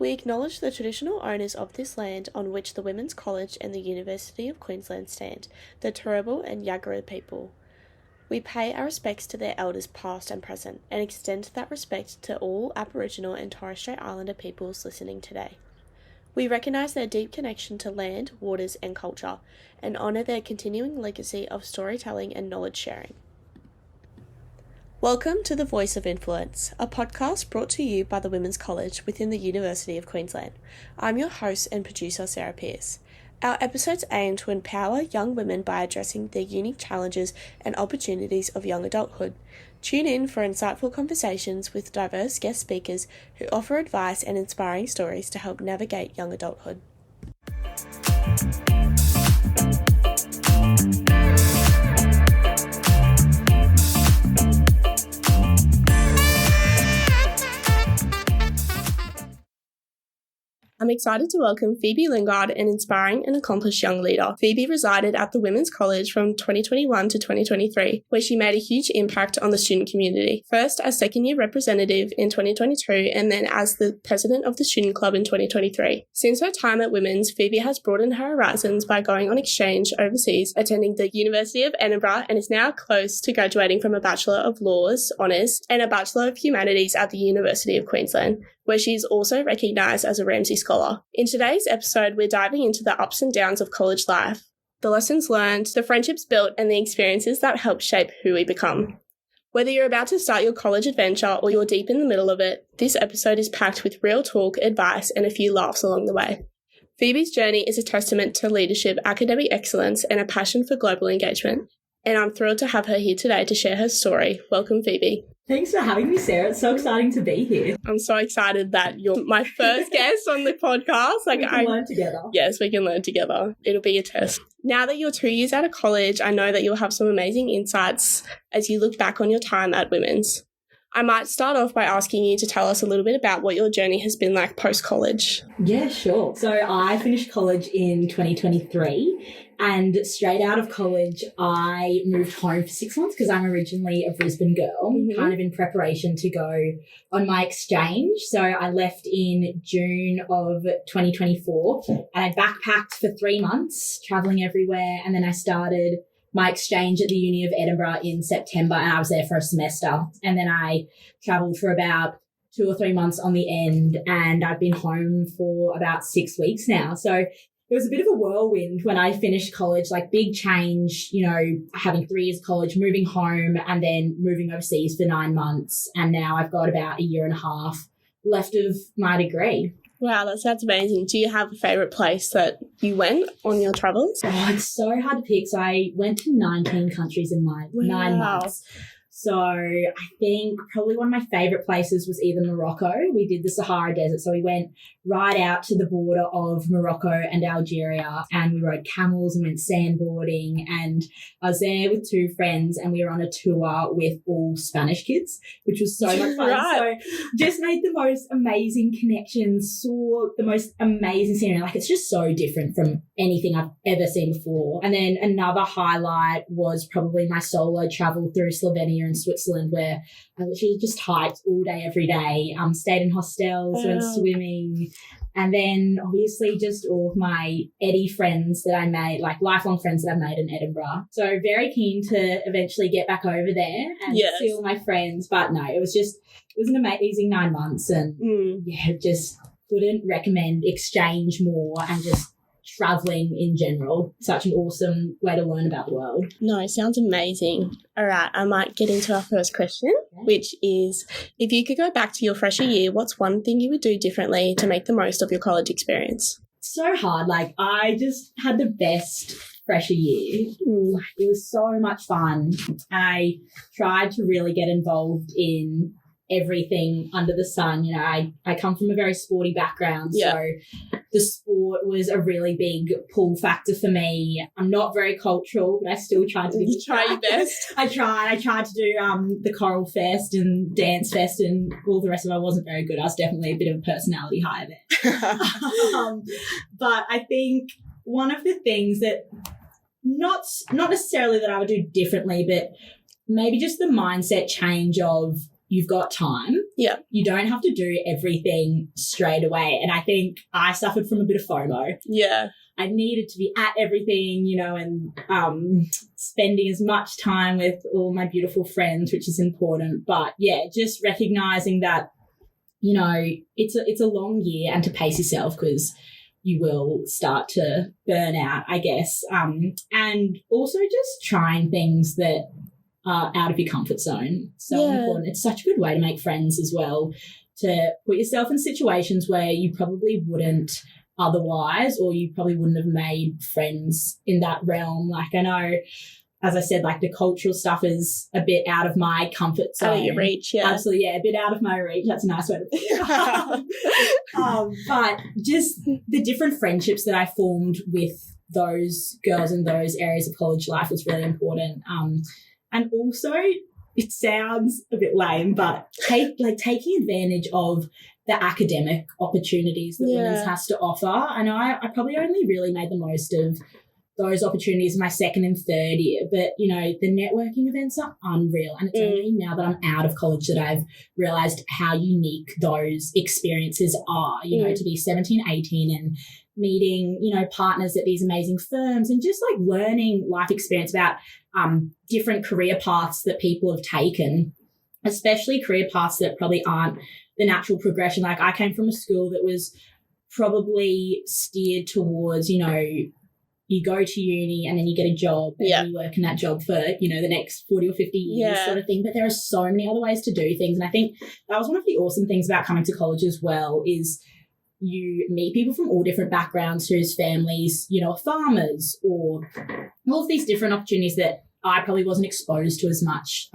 We acknowledge the traditional owners of this land on which the Women's College and the University of Queensland stand, the Turrbal and Yagara people. We pay our respects to their elders past and present, and extend that respect to all Aboriginal and Torres Strait Islander peoples listening today. We recognise their deep connection to land, waters and culture, and honour their continuing legacy of storytelling and knowledge sharing. Welcome to The Voice of Influence, a podcast brought to you by the Women's College within the University of Queensland. I'm your host and producer, Sarah Pearce. Our episodes aim to empower young women by addressing the unique challenges and opportunities of young adulthood. Tune in for insightful conversations with diverse guest speakers who offer advice and inspiring stories to help navigate young adulthood. I'm excited to welcome Phoebe Lingard, an inspiring and accomplished young leader. Phoebe resided at the Women's College from 2021 to 2023, where she made a huge impact on the student community, first as second-year representative in 2022 and then as the president of the student club in 2023. Since her time at Women's, Phoebe has broadened her horizons by going on exchange overseas, attending the University of Edinburgh, and is now close to graduating from a Bachelor of Laws Honours and a Bachelor of Humanities at the University of Queensland, where she is also recognised as a Ramsay Scholar. In today's episode, we're diving into the ups and downs of college life, the lessons learned, the friendships built, and the experiences that help shape who we become. Whether you're about to start your college adventure or you're deep in the middle of it, this episode is packed with real talk, advice, and a few laughs along the way. Phoebe's journey is a testament to leadership, academic excellence, and a passion for global engagement. And I'm thrilled to have her here today to share her story. Welcome, Phoebe. Thanks for having me, Sarah. It's so exciting to be here. I'm so excited that you're my first guest on the podcast. We can learn together. Yes, we can learn together. It'll be a test. Now that you're 2 years out of college, I know that you'll have some amazing insights as you look back on your time at Women's. I might start off by asking you to tell us a little bit about what your journey has been like post-college. Yeah, sure. So I finished college in 2023. And straight out of college, I moved home for 6 months because I'm originally a Brisbane girl, kind of in preparation to go on my exchange. So I left in June of 2024 and I backpacked for 3 months, travelling everywhere. And then I started my exchange at the Uni of Edinburgh in September and I was there for a semester. And then I travelled for about 2 or 3 months on the end and I've been home for about 6 weeks now. So it was a bit of a whirlwind when I finished college, like big change, you know, having 3 years of college, moving home and then moving overseas for 9 months. And now I've got about a year and a half left of my degree. Wow, that sounds amazing. Do you have a favourite place that you went on your travels? Oh, it's so hard to pick. So I went to 19 countries in my 9 months. So I think probably one of my favourite places was either Morocco. We did the Sahara Desert. So we went right out to the border of Morocco and Algeria and we rode camels and went sandboarding. And I was there with 2 friends and we were on a tour with all Spanish kids, which was so much fun. Right. So just made the most amazing connections, saw the most amazing scenery. Like it's just so different from anything I've ever seen before. And then another highlight was probably my solo travel through Slovenia and Switzerland where I literally just hiked all day, every day, stayed in hostels, went swimming, and then obviously just all of my Eddie friends that I made, like lifelong friends that I made in Edinburgh. So very keen to eventually get back over there and see all my friends. But no, it was an amazing 9 months and just couldn't recommend exchange more and just traveling in general. Such an awesome way to learn about the world. No, it sounds amazing. All right, I might get into our first question, which is, if you could go back to your freshman year, what's one thing you would do differently to make the most of your college experience? So hard. Like, I just had the best freshman year. It was so much fun. I tried to really get involved in everything under the sun. You know, I come from a very sporty background, so the sport was a really big pull factor for me. I'm not very cultural, but I still tried to You try your best. I tried to do the choral fest and dance fest and all the rest of it. I wasn't very good. I was definitely a bit of a personality high there. But I think one of the things that not necessarily that I would do differently, but maybe just the mindset change of, you've got time. Yeah. You don't have to do everything straight away. And I think I suffered from a bit of FOMO. Yeah. I needed to be at everything, you know, and spending as much time with all my beautiful friends, which is important. But, yeah, just recognising that, you know, it's a long year, and to pace yourself, because you will start to burn out, I guess. And also just trying things that are out of your comfort zone. So important. It's such a good way to make friends as well, to put yourself in situations where you probably wouldn't otherwise, or you probably wouldn't have made friends in that realm. Like, I know, as I said, like the cultural stuff is a bit out of my comfort zone. Out of your reach, yeah. Absolutely, yeah, a bit out of my reach. That's a nice way to put it. But just the different friendships that I formed with those girls in those areas of college life was really important. And also, it sounds a bit lame, but taking advantage of the academic opportunities that women's has to offer. I know I probably only really made the most of those opportunities in my second and third year, but, you know, the networking events are unreal. And it's only now that I'm out of college that I've realised how unique those experiences are, you know, to be 17, 18 and meeting, you know, partners at these amazing firms, and just like learning life experience about different career paths that people have taken, especially career paths that probably aren't the natural progression. Like, I came from a school that was probably steered towards, you know, you go to uni and then you get a job and you work in that job for, you know, the next 40 or 50 years sort of thing. But there are so many other ways to do things. And I think that was one of the awesome things about coming to college as well, is you meet people from all different backgrounds whose families, you know, are farmers, or all of these different opportunities that I probably wasn't exposed to as much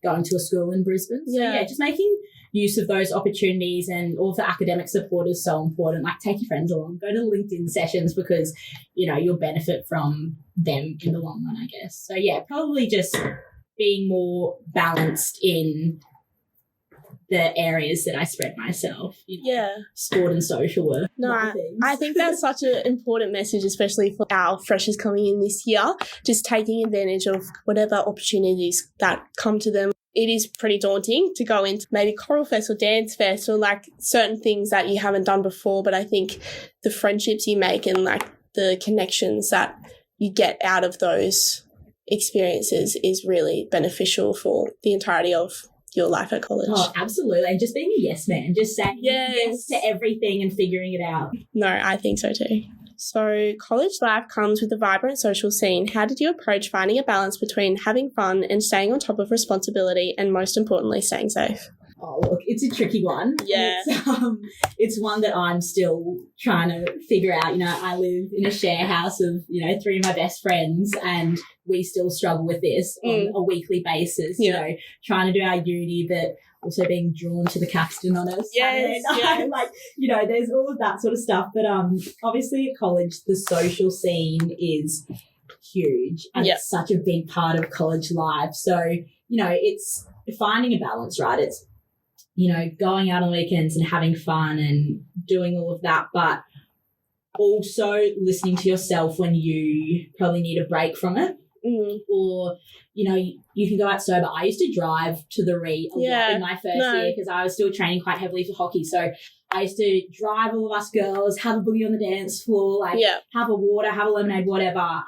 going to a school in Brisbane. So, just making use of those opportunities, and all of the academic support is so important. Like, take your friends along, go to LinkedIn sessions, because, you know, you'll benefit from them in the long run, I guess. So, yeah, probably just being more balanced in the areas that I spread myself, you know, sport and social work. No, I think that's such an important message, especially for our freshers coming in this year, just taking advantage of whatever opportunities that come to them. It is pretty daunting to go into maybe choral fest or dance fest, or like certain things that you haven't done before, but I think the friendships you make and like the connections that you get out of those experiences is really beneficial for the entirety of your life at college. Oh, absolutely. And just being a yes man, just saying yes to everything and figuring it out. No, I think so too. So college life comes with a vibrant social scene. How did you approach finding a balance between having fun and staying on top of responsibility, and most importantly, staying safe? Oh, look, it's a tricky one. Yeah. It's one that I'm still trying to figure out. You know, I live in a share house of, you know, 3 of my best friends, and we still struggle with this on a weekly basis, you know, trying to do our uni, but also being drawn to the Caxton on us. Yes. Like, you know, there's all of that sort of stuff. But obviously at college, the social scene is huge, and it's such a big part of college life. So, you know, it's finding a balance, right? It's, you know, going out on weekends and having fun and doing all of that, but also listening to yourself when you probably need a break from it. Or, you know, you can go out sober. I used to drive to the Re a lot in my first year, because I was still training quite heavily for hockey. So I used to drive all of us girls, have a boogie on the dance floor, like have a water, have a lemonade, whatever,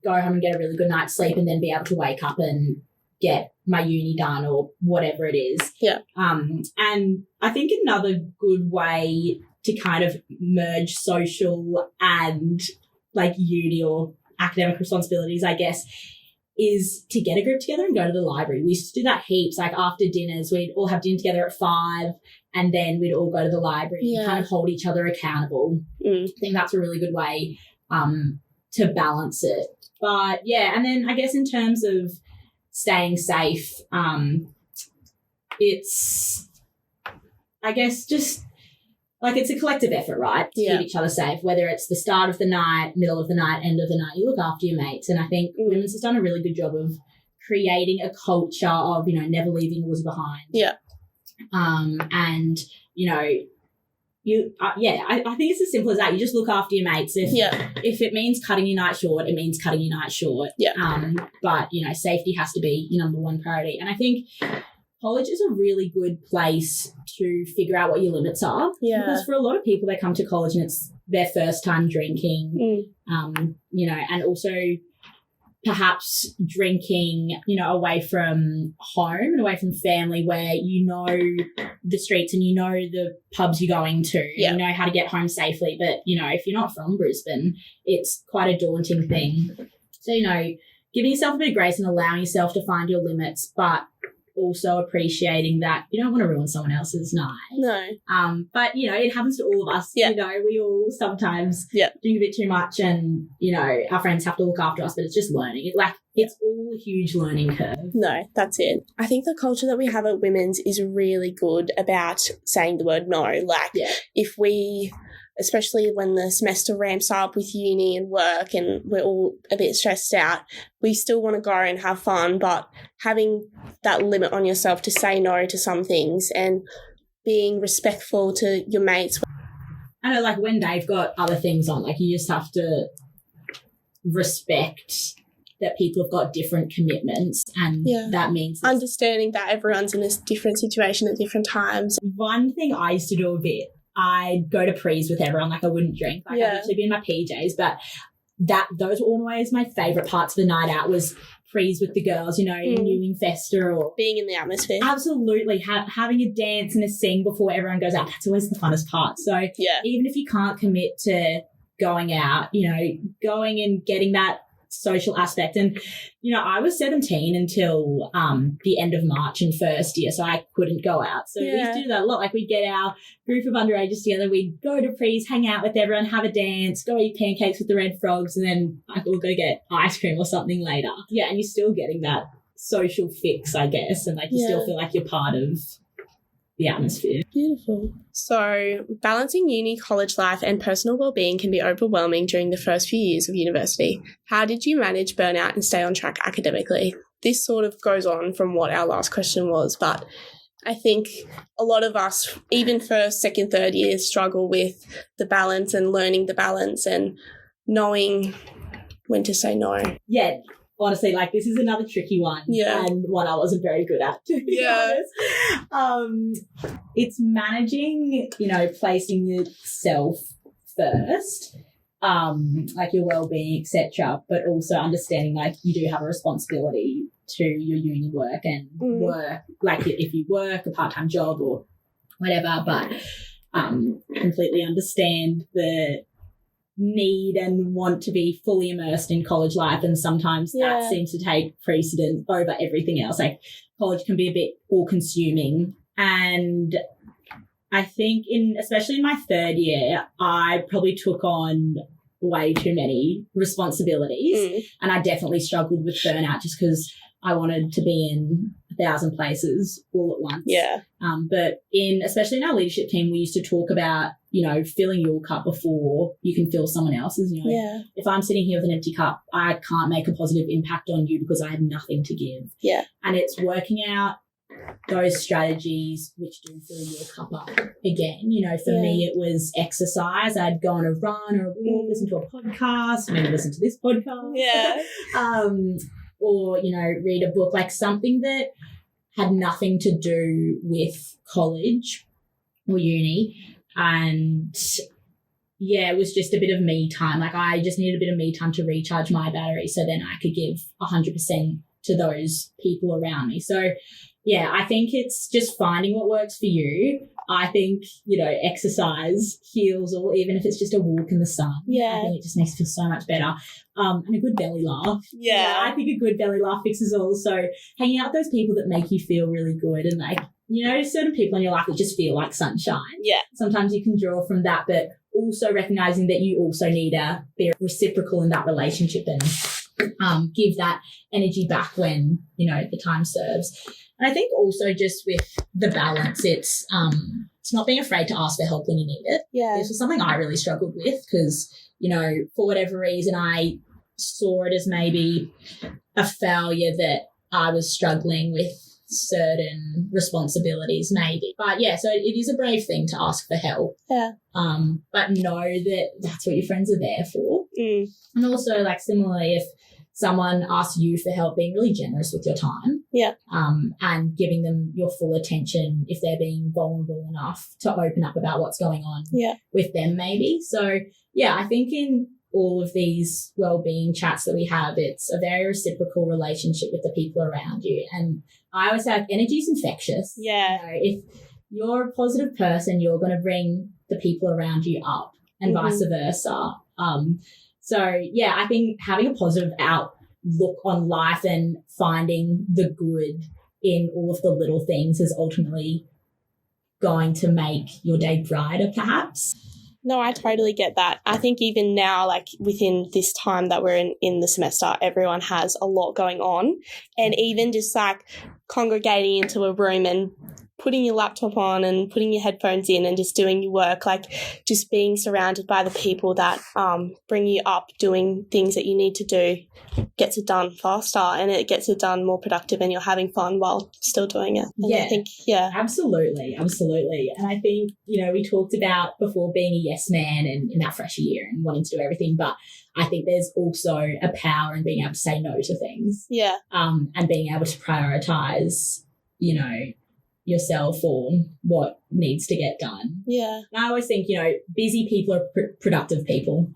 go home and get a really good night's sleep, and then be able to wake up and get my uni done or whatever it is. And I think another good way to kind of merge social and like uni or academic responsibilities, I guess, is to get a group together and go to the library. We used to do that heaps. Like, after dinners, we'd all have dinner together at 5, and then we'd all go to the library and kind of hold each other accountable. I think that's a really good way to balance it. But yeah, and then I guess in terms of staying safe, it's, I guess, just like, it's a collective effort, right, to keep each other safe, whether it's the start of the night, middle of the night, end of the night. You look after your mates. And I think Women's has done a really good job of creating a culture of, you know, never leaving wars behind. And, you know, you I think it's as simple as that. You just look after your mates. If it means cutting your night short, it means cutting your night short. But, you know, safety has to be your number one priority. And I think college is a really good place to figure out what your limits are. Yeah. Because for a lot of people, they come to college and it's their first time drinking, you know, and also perhaps drinking, you know, away from home and away from family where you know the streets and you know the pubs you're going to, you know how to get home safely. But, you know, if you're not from Brisbane, it's quite a daunting thing. So, you know, giving yourself a bit of grace and allowing yourself to find your limits, but also appreciating that you don't want to ruin someone else's night. No. But, you know, it happens to all of us. Yeah. You know, we all sometimes drink a bit too much and, you know, our friends have to look after us, but it's just learning. It's all a huge learning curve. No, that's it. I think the culture that we have at Women's is really good about saying the word no. Like, if we, especially when the semester ramps up with uni and work and we're all a bit stressed out, we still want to go and have fun, but having that limit on yourself to say no to some things and being respectful to your mates. I know, like, when they've got other things on, like, you just have to respect that people have got different commitments, and that means understanding that everyone's in a different situation at different times. One thing I used to do a bit, I'd go to prees with everyone, like I wouldn't drink. Like I'd actually be in my PJs, but those were always my favourite parts of the night out was prees with the girls, you know, Newing Festa or being in the atmosphere. Absolutely. Having a dance and a sing before everyone goes out, that's always the funnest part. So even if you can't commit to going out, you know, going and getting that social aspect. And, you know, I was 17 until the end of March in first year, so I couldn't go out. So we used to do that a lot. Like, we'd get our group of underages together, we'd go to prees, hang out with everyone, have a dance, go eat pancakes with the Red Frogs, and then we'll go get ice cream or something later. Yeah, and you're still getting that social fix, I guess, and, like, you still feel like you're part of the atmosphere. Beautiful. So balancing uni, college life and personal well-being can be overwhelming during the first few years of university. How did you manage burnout and stay on track academically? This sort of goes on from what our last question was, but I think a lot of us, even first, second, third years, struggle with the balance and learning the balance and knowing when to say no. Yeah. Honestly, like, this is another tricky one and one I wasn't very good at, to be honest. It's managing, you know, placing yourself first, like your well-being, etc., but also understanding, like, you do have a responsibility to your uni work and work, like if you work a part-time job or whatever, but completely understand the need and want to be fully immersed in college life, and sometimes that seems to take precedence over everything else. Like, college can be a bit all-consuming, and I think especially in my third year, I probably took on way too many responsibilities, and I definitely struggled with burnout just because I wanted to be in 1,000 places all at once. But especially in our leadership team, we used to talk about, you know, filling your cup before you can fill someone else's. You know, if I'm sitting here with an empty cup, I can't make a positive impact on you because I have nothing to give. And it's working out those strategies which do fill your cup up again. You know, for me, it was exercise. I'd go on a run or a walk, listen to a podcast, maybe listen to this podcast. Or, you know, read a book, like something that had nothing to do with college or uni. And, it was just a bit of me time. Like, I just needed a bit of me time to recharge my battery so then I could give 100% to those people around me. So, I think it's just finding what works for you. I think, you know, exercise heals all, even if it's just a walk in the sun. I think it just makes you feel so much better. And a good belly laugh. I think a good belly laugh fixes all. So hanging out with those people that make you feel really good, and, like, you know, certain people in your life that just feel like sunshine. Sometimes you can draw from that, but also recognizing that you also need to be reciprocal in that relationship and give that energy back when, you know, the time serves. And I think also just with the balance, it's not being afraid to ask for help when you need it. This was something I really struggled with because, you know, for whatever reason, I saw it as maybe a failure that I was struggling with certain responsibilities maybe. But so it is a brave thing to ask for help. But know that that's what your friends are there for. And also, like, similarly, if someone asks you for help, being really generous with your time. Yeah. And giving them your full attention if they're being vulnerable enough to open up about what's going on with them maybe. So, yeah, I think in all of these wellbeing chats that we have, it's a very reciprocal relationship with the people around you. And I always say, like, energy is infectious. Yeah. You know, if you're a positive person, you're going to bring the people around you up and vice versa. So, yeah, I think having a positive outlook on life and finding the good in all of the little things is ultimately going to make your day brighter, perhaps. No, I totally get that. I think even now, like within this time that we're in the semester, everyone has a lot going on. And even just like congregating into a room and putting your laptop on and putting your headphones in and just doing your work, like just being surrounded by the people that bring you up, doing things that you need to do, gets it done faster and it gets it done more productive, and you're having fun while still doing it. And I think, absolutely. And I think, you know, we talked about before being a yes man and in that freshman year and wanting to do everything, but I think there's also a power in being able to say no to things. Yeah. And being able to prioritize, you know, yourself or what needs to get done. Yeah. And I always think, you know, busy people are productive people.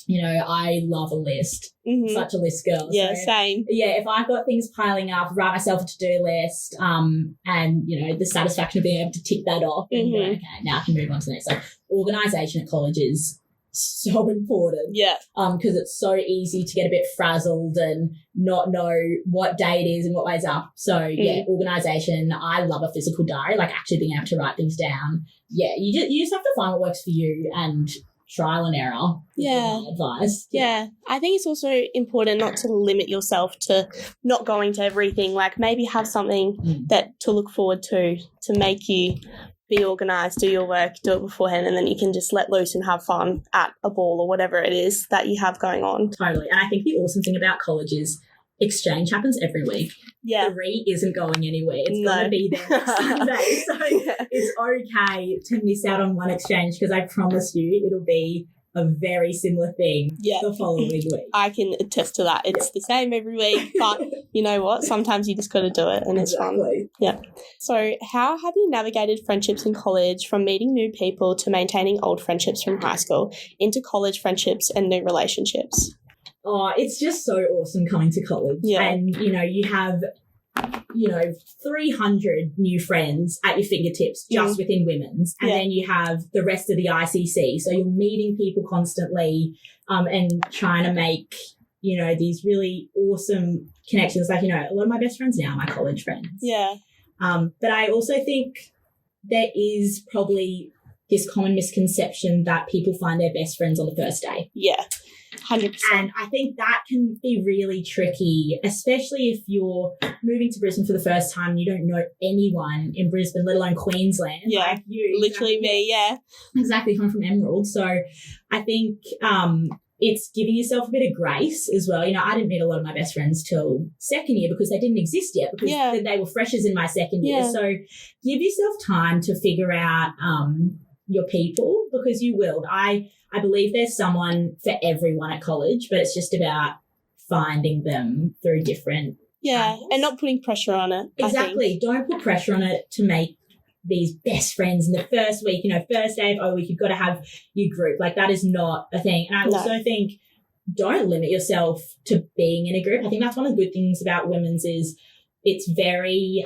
You know, I love a list. Such a list girl. Yeah, so, same. Yeah, if I've got things piling up, write myself a to-do list, and, you know, the satisfaction of being able to tick that off and go, okay, now I can move on to the next. Like, organisation at college is so important. Yeah. Because it's so easy to get a bit frazzled and not know what day it is and what way's up. So, yeah, organisation. I love a physical diary, like actually being able to write things down. Yeah, you just have to find what works for you and trial and error. Yeah. Advice. Yeah. I think it's also important not to limit yourself to not going to everything. Like maybe have something that to look forward to make you be organised, do your work, do it beforehand, and then you can just let loose and have fun at a ball or whatever it is that you have going on. Totally. And I think the awesome thing about college is exchange happens every week. Yeah. The RE isn't going anywhere. It's going to be there next Sunday. So it's okay to miss out on one exchange, because I promise you it'll be a very similar thing the following week. I can attest to that. It's the same every week, but you know what? Sometimes you just got to do it, and it's fun. Yeah. So how have you navigated friendships in college, from meeting new people to maintaining old friendships from high school into college friendships and new relationships? Oh, it's just so awesome coming to college. Yeah. And, you know, you have, you know, 300 new friends at your fingertips just within women's. And then you have the rest of the ICC. So you're meeting people constantly and trying to make, you know, these really awesome connections. Like, you know, a lot of my best friends now are my college friends. Yeah. But I also think there is probably this common misconception that people find their best friends on the first day. Yeah. 100%. And I think that can be really tricky, especially if you're moving to Brisbane for the first time and you don't know anyone in Brisbane, let alone Queensland. Yeah, like you. literally me, yeah. Exactly, coming from Emerald. So I think it's giving yourself a bit of grace as well. You know, I didn't meet a lot of my best friends till second year because they didn't exist yet, because they were freshers in my second year. So give yourself time to figure out your people, because you will. I believe there's someone for everyone at college, but it's just about finding them through different channels. And not putting pressure on it. Exactly. Don't put pressure on it to make these best friends in the first week, you know, first day of week, you've got to have your group. Like, that is not a thing. And I also think don't limit yourself to being in a group. I think that's one of the good things about women's is it's very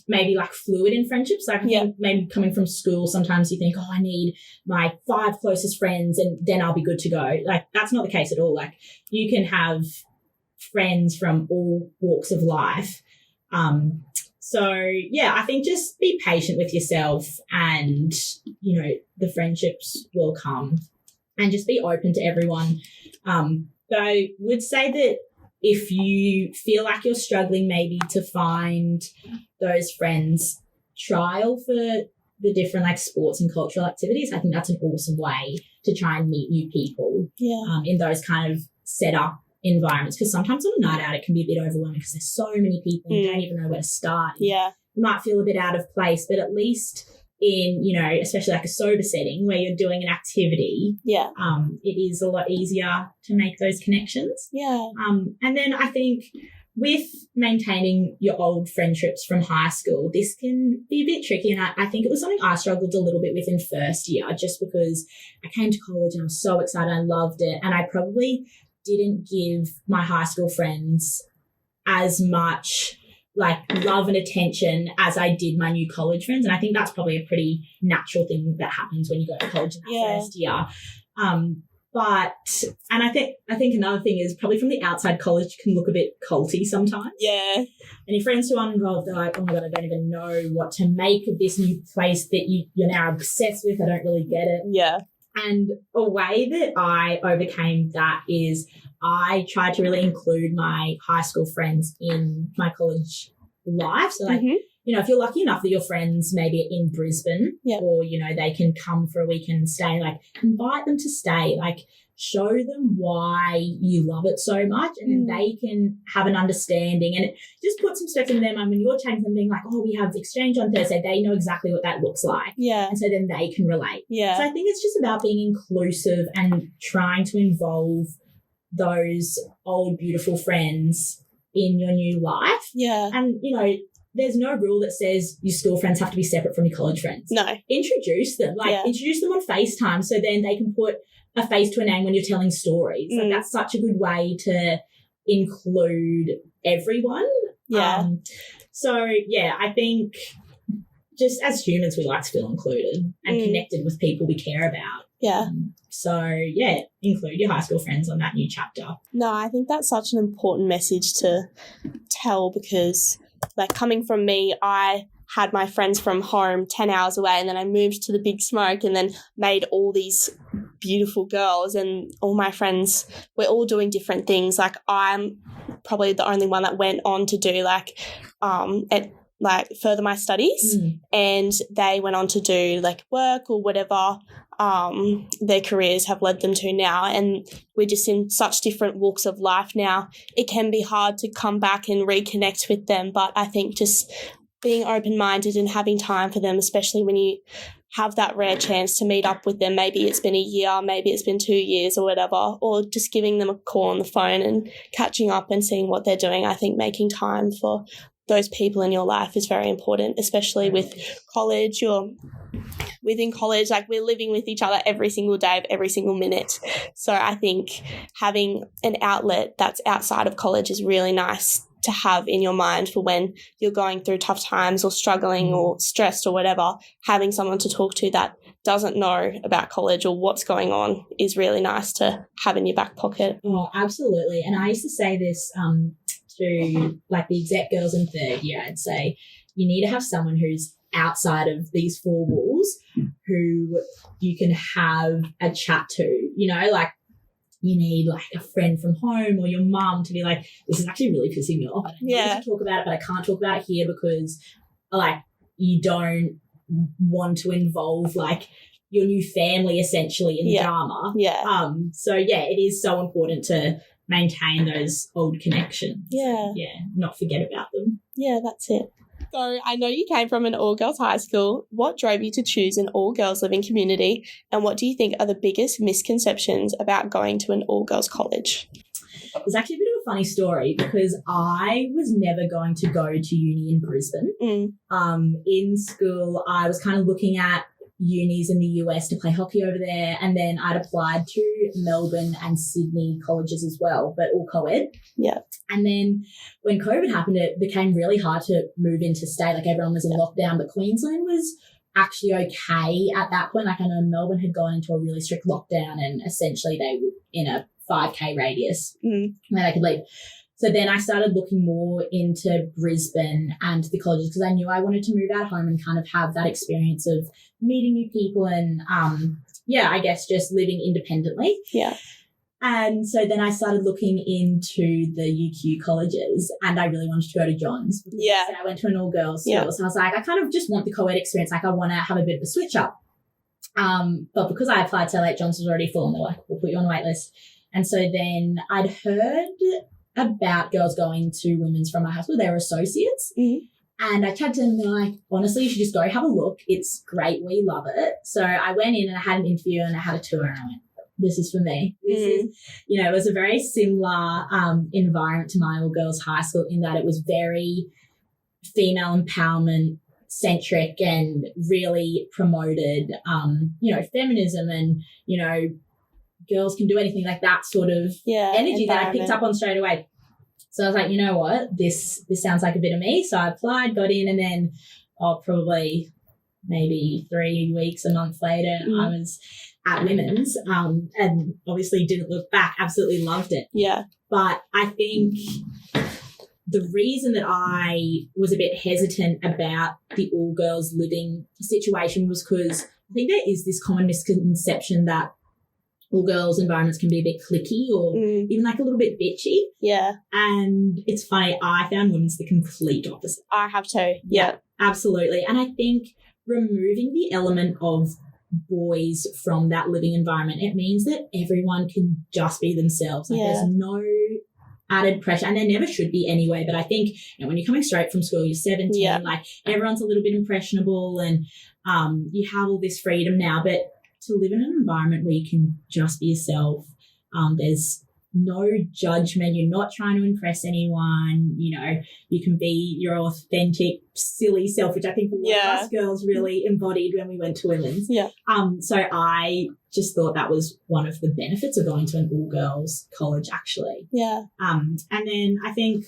maybe like fluid in friendships. Like I think maybe coming from school, sometimes you think, I need my 5 closest friends and then I'll be good to go. Like, that's not the case at all. Like, you can have friends from all walks of life. So, yeah, I think just be patient with yourself and, you know, the friendships will come, and just be open to everyone. But I would say that if you feel like you're struggling maybe to find those friends, trial for the different like sports and cultural activities. I think that's an awesome way to try and meet new people in those kind of set up environments, because sometimes on a night out it can be a bit overwhelming because there's so many people and you don't even know where to start. Yeah. You might feel a bit out of place, but at least in, you know, especially like a sober setting where you're doing an activity, it is a lot easier to make those connections. And then I think with maintaining your old friendships from high school, this can be a bit tricky. And I think it was something I struggled a little bit with in first year, just because I came to college and I was so excited. I loved it. And I probably didn't give my high school friends as much like love and attention as I did my new college friends. And I think that's probably a pretty natural thing that happens when you go to college in that first year. And I think another thing is probably from the outside, college can look a bit culty sometimes. And your friends who are involved, they're like, oh my God, I don't even know what to make of this new place that you're now obsessed with. I don't really get it. And a way that I overcame that is I tried to really include my high school friends in my college life. So like, you know, if you're lucky enough that your friends maybe are in Brisbane or, you know, they can come for a weekend and stay, like invite them to stay, like show them why you love it so much, and then they can have an understanding, and it just put some steps in their mind when you're chatting to them being like, oh, we have exchange on Thursday. They know exactly what that looks like. And so then they can relate. So I think it's just about being inclusive and trying to involve those old, beautiful friends in your new life. And, you know, there's no rule that says your school friends have to be separate from your college friends. Introduce them. Introduce them on FaceTime so then they can put a face to a name when you're telling stories. Like that's such a good way to include everyone. I think just as humans, we like to feel included and connected with people we care about. Include your high school friends on that new chapter. No, I think that's such an important message to tell, because like coming from me, I had my friends from home 10 hours away, and then I moved to the Big Smoke and then made all these beautiful girls, and all my friends, we're all doing different things. Like I'm probably the only one that went on to do further my studies, and they went on to do like work or whatever their careers have led them to now, and we're just in such different walks of life now. It can be hard to come back and reconnect with them, but I think just being open-minded and having time for them, especially when you have that rare chance to meet up with them, maybe it's been a year, maybe it's been 2 years or whatever, or just giving them a call on the phone and catching up and seeing what they're doing. I think making time for those people in your life is very important, especially with college. Within college, like we're living with each other every single day of every single minute. So I think having an outlet that's outside of college is really nice to have in your mind for when you're going through tough times or struggling or stressed or whatever. Having someone to talk to that doesn't know about college or what's going on is really nice to have in your back pocket. Oh, absolutely. And I used to say this to like the exec girls in third year. I'd say you need to have someone who's outside of these four walls who you can have a chat to, you know, like you need like a friend from home or your mum to be like, this is actually really pissing me off. I don't need to talk about it, but I can't talk about it here because like you don't want to involve like your new family essentially in the drama. It is so important to maintain those old connections. Not forget about them. That's it. So I know you came from an all-girls high school. What drove you to choose an all-girls living community, and what do you think are the biggest misconceptions about going to an all-girls college? There's actually a bit of a funny story because I was never going to go to uni in Brisbane. In school, I was kind of looking at unis in the US to play hockey over there, and then I'd applied to Melbourne and Sydney colleges as well, but all co-ed. And then when COVID happened, it became really hard to move interstate. Like everyone was in lockdown, but Queensland was actually okay at that point. Like I know Melbourne had gone into a really strict lockdown and essentially they were in a 5K radius where they could leave. So then I started looking more into Brisbane and the colleges because I knew I wanted to move out home and kind of have that experience of meeting new people and, I guess just living independently. And so then I started looking into the UQ colleges and I really wanted to go to John's. I went to an all-girls school. So I was like, I kind of just want the co-ed experience. Like I want to have a bit of a switch up. But because I applied so late, John's was already full and they're like, we'll put you on a wait list. And so then I'd heard about girls going to women's from my high school. They were associates. And I chatted to them and they're like, honestly, you should just go have a look. It's great. We love it. So I went in and I had an interview and I had a tour and I went, this is for me. This is, it was a very similar environment to my old girls' high school in that it was very female empowerment centric and really promoted, feminism and, girls can do anything, like that sort of energy that I picked up on straight away. So I was like, you know what, this sounds like a bit of me. So I applied, got in, and then probably maybe 3 weeks, a month later, I was at Women's and obviously didn't look back, absolutely loved it. Yeah. But I think the reason that I was a bit hesitant about the all-girls living situation was because I think there is this common misconception that all-girls environments can be a bit cliquey or even like a little bit bitchy. Yeah. And it's funny, I found Women's the complete opposite. I have too. Yeah. Absolutely. And I think removing the element of boys from that living environment, it means that everyone can just be themselves. Like there's no added pressure, and there never should be anyway. But I think when you're coming straight from school, you're 17, like everyone's a little bit impressionable and you have all this freedom now. But to live in an environment where you can just be yourself, there's no judgment, you're not trying to impress anyone, you can be your authentic, silly self, which I think a lot of us girls really embodied when we went to Women's. Yeah. So I just thought that was one of the benefits of going to an all-girls college, actually. Yeah. And then I think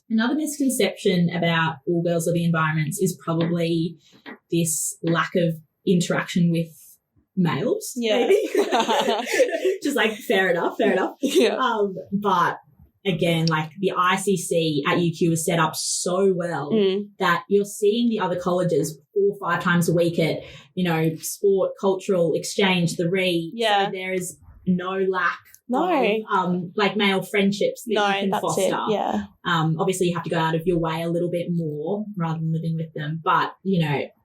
another misconception about all-girls living environments is probably this lack of interaction with males, maybe. Just like fair enough. Yeah. But again, like the ICC at UQ is set up so well that you're seeing the other colleges 4 or 5 times a week at, sport, cultural exchange, the RE. Yeah. So there is no lack of like male friendships that you can foster. It. Yeah. Obviously you have to go out of your way a little bit more rather than living with them. But,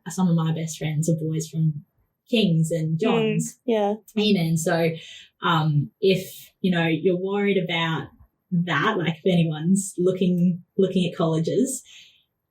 some of my best friends are boys from Kings and Johns. Amen. So if you're worried about that, like if anyone's looking at colleges,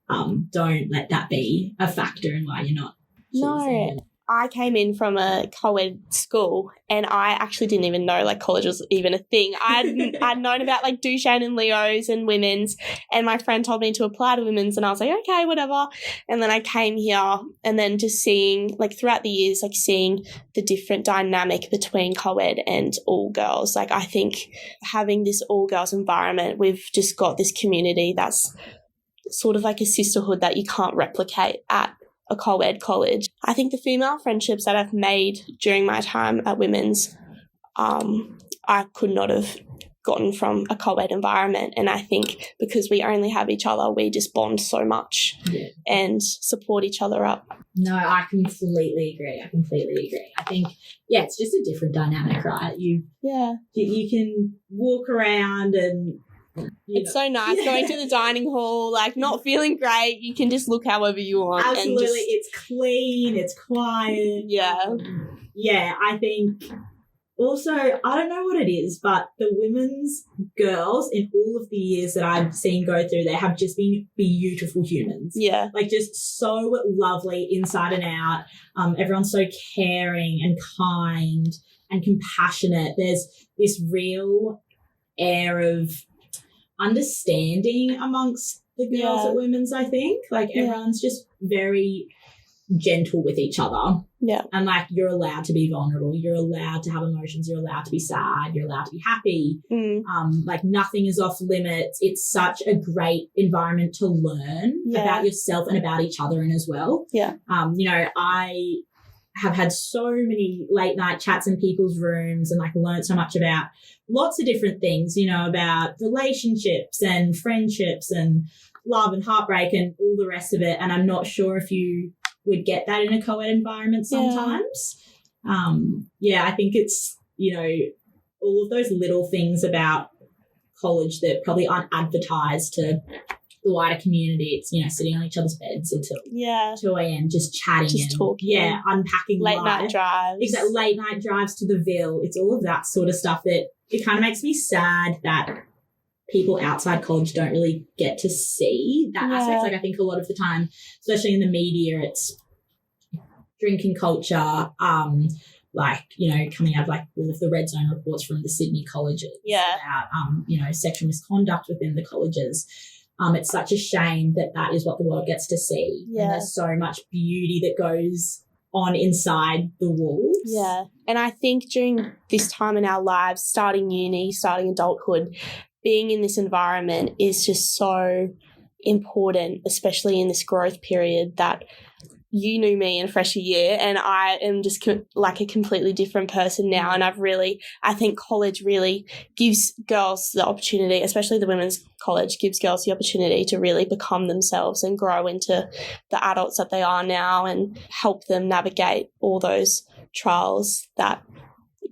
don't let that be a factor in why you're not choosing them. I came in from a co-ed school and I actually didn't even know like college was even a thing. I'd known about like Duchesne and Leo's and Women's, and my friend told me to apply to Women's and I was like, okay, whatever. And then I came here and then just seeing like throughout the years, like seeing the different dynamic between co-ed and all girls. Like I think having this all girls environment, we've just got this community that's sort of like a sisterhood that you can't replicate at a co-ed college. I think the female friendships that I've made during my time at Women's, I could not have gotten from a co-ed environment. And I think because we only have each other, we just bond so much and support each other up. No, I completely agree. I think, it's just a different dynamic, right? You can walk around and it's so nice going to the dining hall, like not feeling great. You can just look however you want. Absolutely. And it's clean. It's quiet. Yeah. I think also, I don't know what it is, but the Women's girls in all of the years that I've seen go through, they have just been beautiful humans. Yeah. Like just so lovely inside and out. Everyone's so caring and kind and compassionate. There's this real air of understanding amongst the girls at Women's, I think. Like everyone's just very gentle with each other. Yeah. And like you're allowed to be vulnerable. You're allowed to have emotions. You're allowed to be sad. You're allowed to be happy. Like nothing is off limits. It's such a great environment to learn about yourself and about each other in as well. Yeah. I have had so many late night chats in people's rooms and like learned so much about lots of different things, about relationships and friendships and love and heartbreak and all the rest of it. And I'm not sure if you would get that in a co-ed environment sometimes. I think it's, all of those little things about college that probably aren't advertised to the wider community. It's, sitting on each other's beds until 2 a.m. just chatting. Just talking. Unpacking late life. night drives. Exactly, late night drives to the Ville. It's all of that sort of stuff that it kind of makes me sad that people outside college don't really get to see that aspect. Like I think a lot of the time, especially in the media, it's drinking culture, like, you know, coming out of like all of the red zone reports from the Sydney colleges about, you know, sexual misconduct within the colleges. It's such a shame that that is what the world gets to see. And there's so much beauty that goes on inside the walls. Yeah. And I think during this time in our lives, starting uni, starting adulthood, being in this environment is just so important, especially in this growth period that you knew me in freshman year and I am just like a completely different person now. And I think college really gives girls the opportunity, especially the women's college, gives girls the opportunity to really become themselves and grow into the adults that they are now and help them navigate all those trials that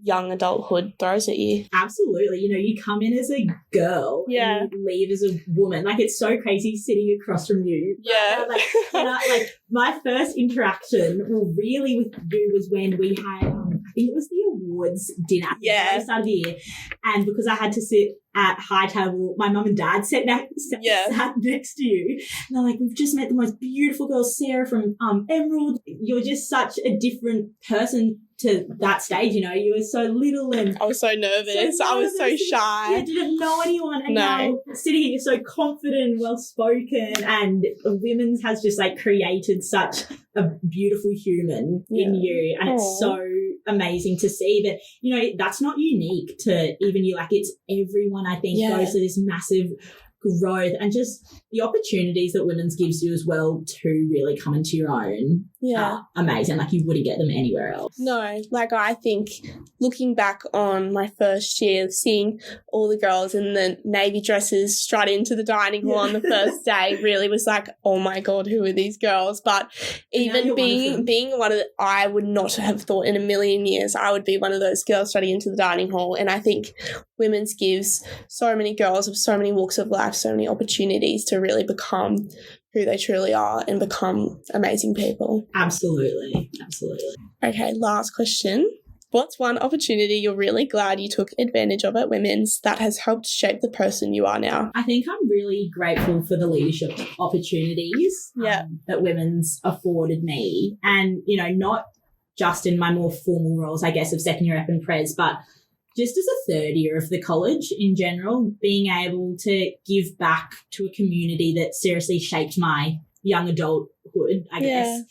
young adulthood throws at you. Absolutely. You know, you come in as a girl and you leave as a woman. Like, it's so crazy sitting across from you. Yeah. Like my first interaction really with you was when we had, I think it was the awards dinner at the start of the year. And because I had to sit at high table, my mum and dad sat next to you. And they're like, we've just met the most beautiful girl, Sarah from Emerald. You're just such a different person to that stage, you know. You were so little and I was so nervous. I was so shy. You didn't know anyone. And now sitting here, you're so confident, well-spoken, and Women's has just like created such a beautiful human in you. And it's so amazing to see. But, you know, that's not unique to even you. Like, it's everyone, I think, goes to this massive growth and just the opportunities that Women's gives you as well to really come into your own. Amazing. Like, you wouldn't get them anywhere else. No, like, I think looking back on my first year, seeing all the girls in the navy dresses strut into the dining hall on the first day really was like, oh my God, who are these girls? But even being one of the, I would not have thought in a million years I would be one of those girls strutting into the dining hall. And I think Women's gives so many girls of so many walks of life so many opportunities to really become who they truly are and become amazing people. Absolutely. Okay, last question. What's one opportunity you're really glad you took advantage of at Women's that has helped shape the person you are now? I think I'm really grateful for the leadership opportunities that Women's afforded me. And, you know, not just in my more formal roles, I guess, of second year rep and pres, but just as a third year of the college in general, being able to give back to a community that seriously shaped my young adulthood, I guess,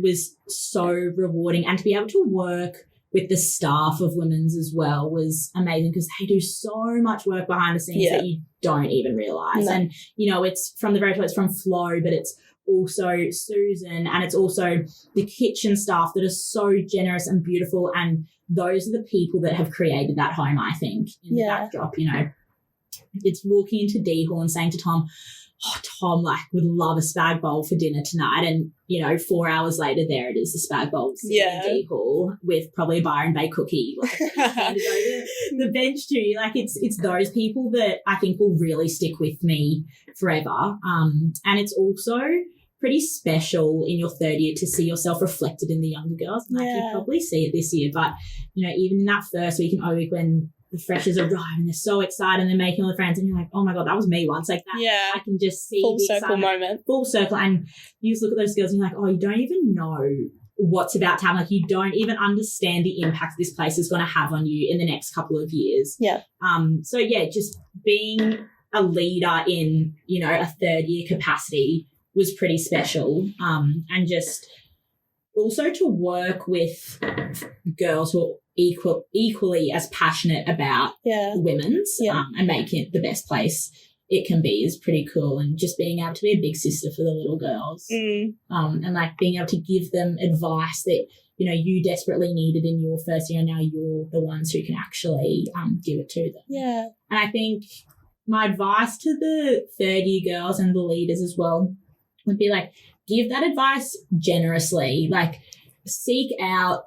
was so rewarding. And to be able to work with the staff of Women's as well was amazing because they do so much work behind the scenes that you don't even realise. And, you know, it's from the very top, it's from Flo, but it's also Susan, and it's also the kitchen staff that are so generous and beautiful, and those are the people that have created that home, I think, in the backdrop. You know, it's walking into D Hall and saying to Tom, oh, Tom, like, would love a spag bowl for dinner tonight, and, you know, 4 hours later, there it is, the spag bowl in D Hall with probably a Byron Bay cookie, like, handed over the bench to you. Like, it's those people that I think will really stick with me forever. And it's also pretty special in your third year to see yourself reflected in the younger girls. And you probably see it this year, but, you know, even in that first week in O-Week when the freshers arrive and they're so excited and they're making all the friends and you're like, oh my God, that was me once. Like that. Yeah. I can just see full circle moment. Full circle. And you just look at those girls and you're like, oh, you don't even know what's about to happen. Like, you don't even understand the impact this place is going to have on you in the next couple of years. Yeah. So yeah, just being a leader in, you know, a third year capacity was pretty special. And just also to work with girls who are equally as passionate about Women's and making it the best place it can be is pretty cool. And just being able to be a big sister for the little girls and like being able to give them advice that, you know, you desperately needed in your first year and now you're the ones who can actually give it to them. Yeah. And I think my advice to the third year girls and the leaders as well would be like, give that advice generously. Like, seek out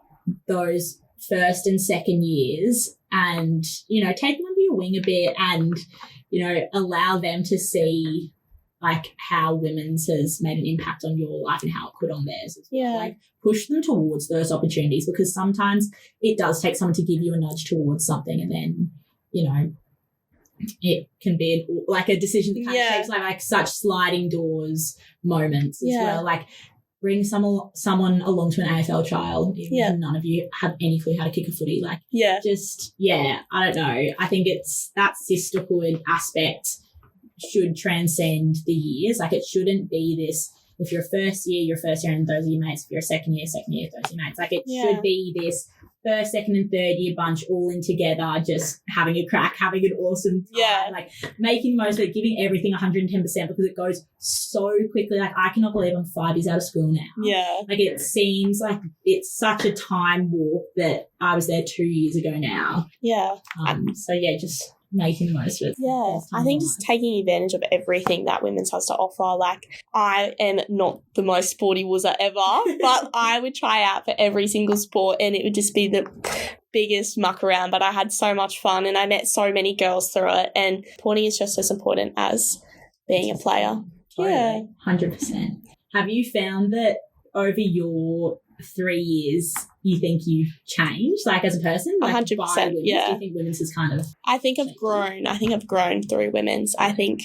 those first and second years and, you know, take them under your wing a bit and, you know, allow them to see like how Women's has made an impact on your life and how it could on theirs as well. Yeah. Like, push them towards those opportunities because sometimes it does take someone to give you a nudge towards something and then, you know, it can be like a decision that kind of shapes like such sliding doors moments as well. Like bring someone along to an AFL trial, even if none of you have any clue how to kick a footy. Like, I don't know. I think it's that sisterhood aspect should transcend the years. Like, it shouldn't be this, if you're first year and those are your mates. If you're a second year, those are your mates. Like, it should be this first, second and third year bunch all in together, just having a crack, having an awesome time, like making the most of it, giving everything 110% because it goes so quickly. Like, I cannot believe I'm 5 years out of school now. Yeah. Like, it seems like it's such a time warp that I was there 2 years ago now. Yeah. Just making the most of it. Yeah, I think just taking advantage of everything that women's has to offer. Like, I am not the most sporty wuzzer ever, but I would try out for every single sport and it would just be the biggest muck around, but I had so much fun and I met so many girls through it, and sporting is just as important as being a player. Totally, 100%. Have you found that over your 3 years you think you've changed, like, as a person? Like, 100%, do you think women's is kind of... I think I've grown through women's. I think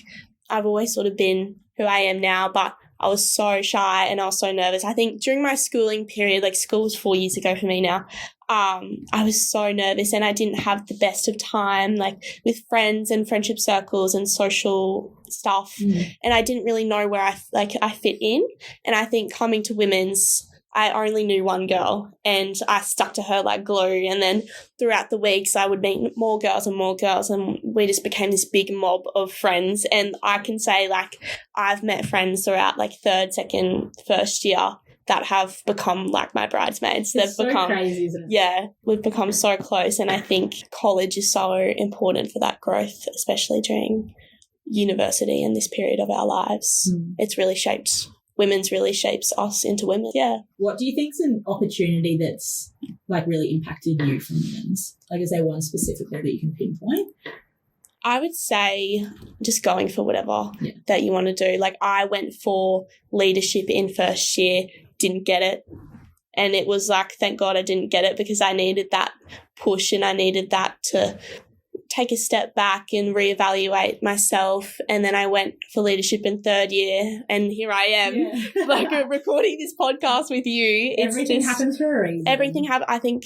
I've always sort of been who I am now, but I was so shy and I was so nervous. I think during my schooling period, like, school was 4 years ago for me now, I was so nervous and I didn't have the best of time, like, with friends and friendship circles and social stuff, and I didn't really know where I fit in. And I think coming to women's, I only knew one girl and I stuck to her like glue, and then throughout the weeks I would meet more girls and we just became this big mob of friends. And I can say, like, I've met friends throughout like third, second, first year that have become like my bridesmaids. It's so crazy, isn't it? Yeah, we've become so close, and I think college is so important for that growth, especially during university and this period of our lives. It's really shaped... Women's really shapes us into women. Yeah. What do you think is an opportunity that's like really impacted you from women's? Like, is there one specifically that you can pinpoint? I would say just going for whatever that you want to do. Like, I went for leadership in first year, didn't get it. And it was like, thank God I didn't get it, because I needed that push and I needed that to take a step back and reevaluate myself. And then I went for leadership in third year, and here I am, like, recording this podcast with you. Everything happens for a reason. I think,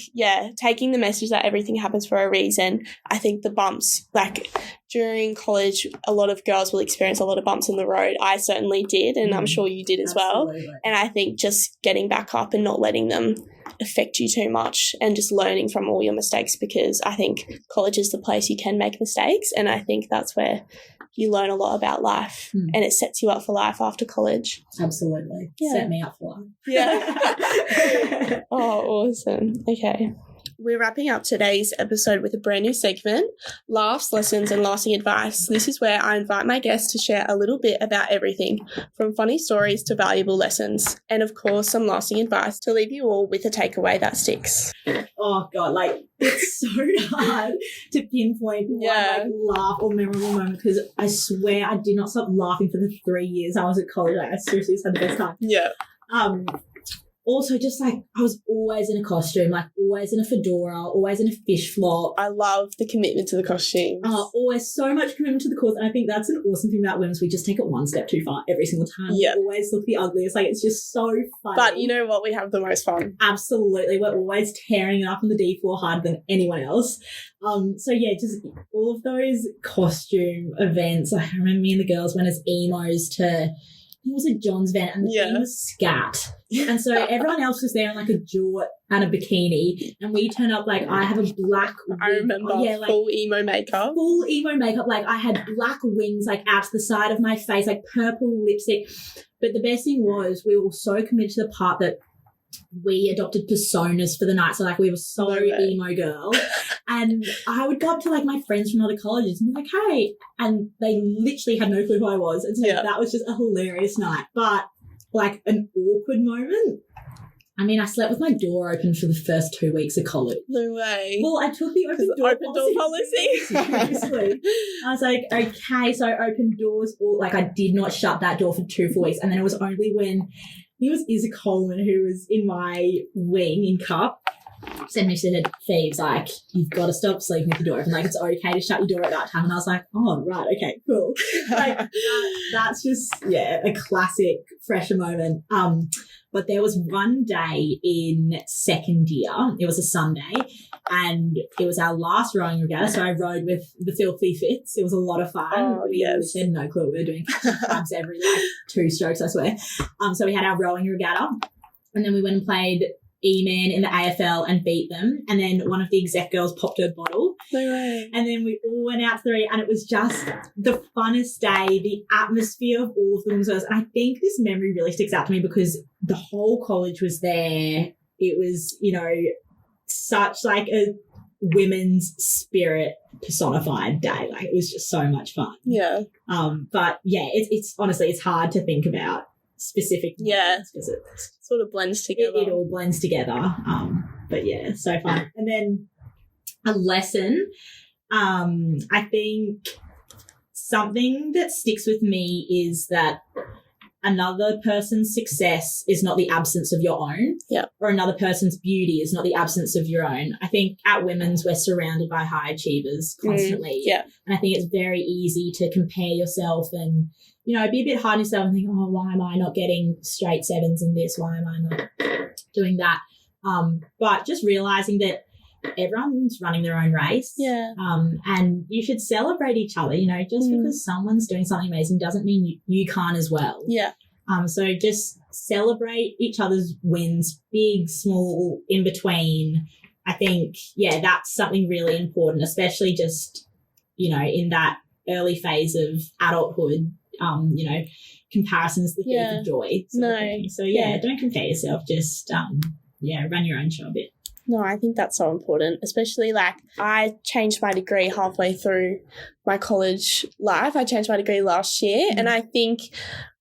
taking the message that everything happens for a reason. I think the bumps, like, during college, a lot of girls will experience a lot of bumps in the road. I certainly did, and I'm sure you did as well. And I think just getting back up and not letting them affect you too much, and just learning from all your mistakes, because I think college is the place you can make mistakes, and I think that's where you learn a lot about life, and it sets you up for life after college. Absolutely. Set me up for life. Yeah. Oh, awesome. Okay. We're wrapping up today's episode with a brand new segment, Laughs, Lessons and Lasting Advice. This is where I invite my guests to share a little bit about everything, from funny stories to valuable lessons, and of course some lasting advice to leave you all with a takeaway that sticks. Oh God, like, it's so hard to pinpoint one like laugh or memorable moment, because I swear I did not stop laughing for the 3 years I was at college. Like, I seriously just had the best time. Yeah. Also, just like, I was always in a costume, like always in a fedora, always in a fish flop. I love the commitment to the costumes. Always so much commitment to the cause. And I think that's an awesome thing about women's. We just take it one step too far every single time. Yeah. We always look the ugliest. Like, it's just so funny. But you know what? We have the most fun. Absolutely. We're always tearing it up on the D4 harder than anyone else. Just all of those costume events. I remember me and the girls went as emos to... It was a John's event, and the thing was scat. And so everyone else was there in like a jort and a bikini, and we turned up like, I have a black wig. I remember, full emo makeup. Full emo makeup. Like, I had black wings like out to the side of my face, like purple lipstick. But the best thing was, we were so committed to the part that we adopted personas for the night. So like, we were so emo girl. And I would go up to like my friends from other colleges and be like, hey, and they literally had no clue who I was. And so that was just a hilarious night. But like, an awkward moment, I mean, I slept with my door open for the first 2 weeks of college. No way. Well, I took the open door policy. Seriously. I was like, okay, so open doors, or like, I did not shut that door for 2 full weeks. And then it was only when it was Izzy Coleman, who was in my wing in Cup, said to said, Phoebe's like, you've got to stop sleeping with the door open. Like, it's okay to shut your door at that time. And I was like, oh, right, okay, cool. Like, that's just, a classic fresher moment. But there was one day in second year, it was a Sunday, and it was our last rowing regatta. So I rowed with the Filthy Fits. It was a lot of fun. Oh, we had no clue. We were doing clubs every 2 strokes, I swear. So we had our rowing regatta, and then we went and played E-Man in the AFL and beat them. And then one of the exec girls popped her bottle. No way. And then we all went out to the and it was just the funnest day. The atmosphere of all of them was, and I think this memory really sticks out to me because the whole college was there. It was, such like a women's spirit personified day. Like, it was just so much fun. Yeah. But yeah, it's honestly, it's hard to think about specific moments because it sort of blends together. It all blends together. But yeah, so fun. And then a lesson, I think something that sticks with me is that another person's success is not the absence of your own. Yeah. Or another person's beauty is not the absence of your own. I think at Women's we're surrounded by high achievers constantly. Yeah. And I think it's very easy to compare yourself and, be a bit hard on yourself and think, oh, why am I not getting straight 7s in this? Why am I not doing that? But just realising that everyone's running their own race. Yeah. And you should celebrate each other, just because someone's doing something amazing doesn't mean you can't as well. Yeah. So just celebrate each other's wins, big, small, in between. I think, that's something really important, especially just, in that early phase of adulthood. Comparison's the thief of joy. So don't compare yourself. Just run your own show a bit. No, I think that's so important, especially like I changed my degree halfway through my college life. I changed my degree last year, and I think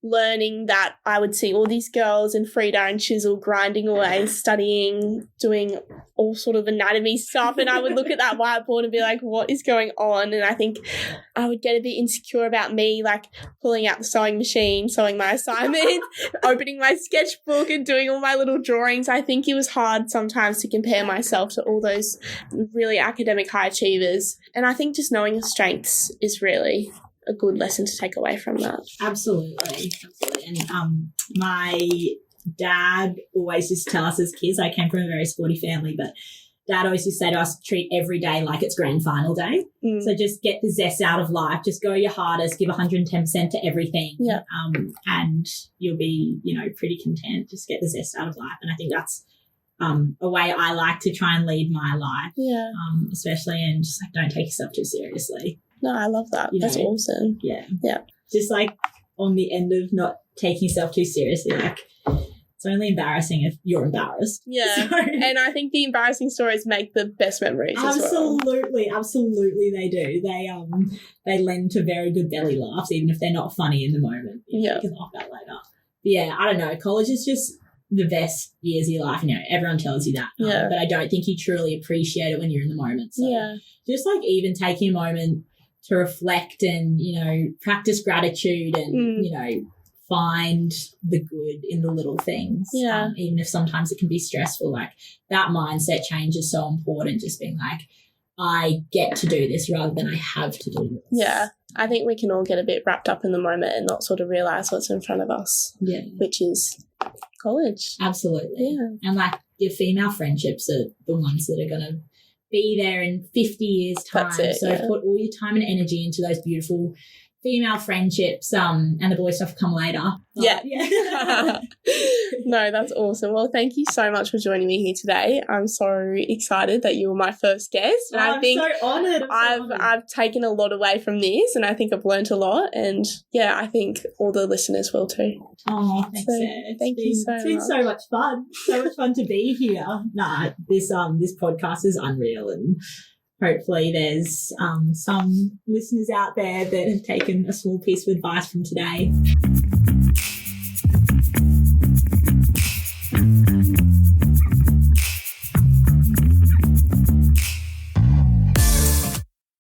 learning that I would see all these girls in Frida and Chisel grinding away, studying, doing all sort of anatomy stuff, and I would look at that whiteboard and be like, what is going on? And I think I would get a bit insecure about me, like pulling out the sewing machine, sewing my assignment, opening my sketchbook and doing all my little drawings. I think it was hard sometimes to compare myself to all those really academic high achievers. And I think just knowing your strengths is really a good lesson to take away from that. Absolutely. And my dad always used to tell us as kids, I came from a very sporty family, but Dad always used to say to us, treat every day like it's grand final day. So just get the zest out of life. Just go your hardest, give 110% to everything. Yeah. And you'll be, pretty content. Just get the zest out of life. And I think that's a way I like to try and lead my life. Yeah. Especially, and just like, don't take yourself too seriously. No, I love that. That's awesome. Yeah. Yeah. Just like on the end of not taking yourself too seriously, like it's only embarrassing if you're embarrassed. Yeah. So, and I think the embarrassing stories make the best memories absolutely, as well. Absolutely they do. They lend to very good belly laughs, even if they're not funny in the moment. You can laugh about later. But yeah, I don't know. College is just the best years of your life. Everyone tells you that. But I don't think you truly appreciate it when you're in the moment. So just like even taking a moment to reflect and, practice gratitude and, find the good in the little things. Yeah. Even if sometimes it can be stressful, like that mindset change is so important, just being like, I get to do this rather than I have to do this. Yeah. I think we can all get a bit wrapped up in the moment and not sort of realise what's in front of us. Yeah. Which is college. Absolutely. Yeah. And like your female friendships are the ones that are going to be there in 50 years' time. That's it, so put all your time and energy into those beautiful female friendships, and the boy stuff come later. Yeah. Yeah. No, that's awesome. Well, thank you so much for joining me here today. I'm so excited that you were my first guest. And I think I'm so honoured. I've taken a lot away from this, and I think I've learned a lot. And yeah, I think all the listeners will too. Oh, thanks, Sarah. Thank you so much. It's been so much fun. So much fun to be here. This podcast is unreal, and hopefully there's some listeners out there that have taken a small piece of advice from today.